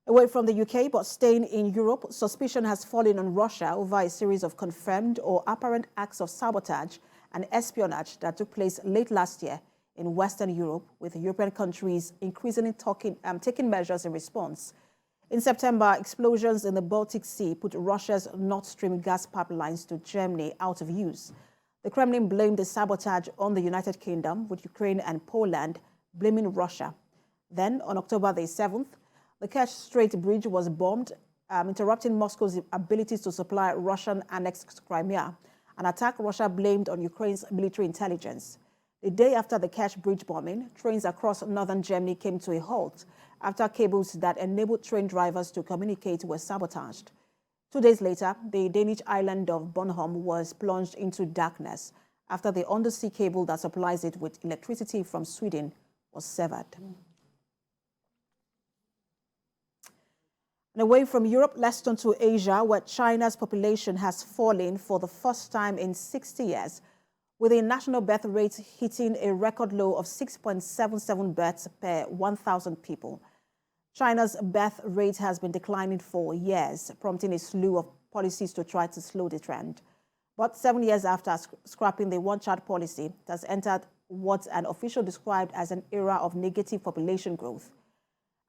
Away from the UK but staying in Europe, suspicion has fallen on Russia over a series of confirmed or apparent acts of sabotage and espionage that took place late last year in Western Europe, with European countries increasingly taking measures in response. In September, explosions in the Baltic Sea put Russia's Nord Stream gas pipelines to Germany out of use. The Kremlin blamed the sabotage on the United Kingdom, with Ukraine and Poland blaming Russia. Then, on October the 7th, the Kerch Strait Bridge was bombed, interrupting Moscow's abilities to supply Russian-annexed Crimea, an attack Russia blamed on Ukraine's military intelligence. The day after the Kerch Bridge bombing, trains across northern Germany came to a halt after cables that enabled train drivers to communicate were sabotaged. 2 days later, the Danish island of Bornholm was plunged into darkness after the undersea cable that supplies it with electricity from Sweden was severed. And away from Europe, let's turn to Asia, where China's population has fallen for the first time in 60 years, with a national birth rate hitting a record low of 6.77 births per 1,000 people. China's birth rate has been declining for years, prompting a slew of policies to try to slow the trend. But 7 years after scrapping the one-child policy, it has entered what an official described as an era of negative population growth.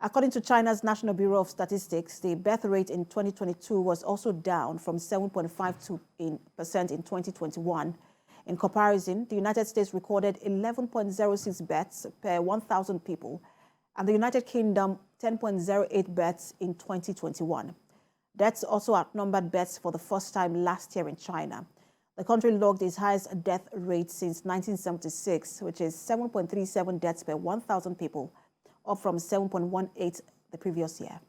According to China's National Bureau of Statistics, the birth rate in 2022 was also down from 7.52% in 2021. In comparison, the United States recorded 11.06 births per 1,000 people, and the United Kingdom 10.08 births in 2021. Deaths also outnumbered births for the first time last year in China. The country logged its highest death rate since 1976, which is 7.37 deaths per 1,000 people, up from 7.18 the previous year.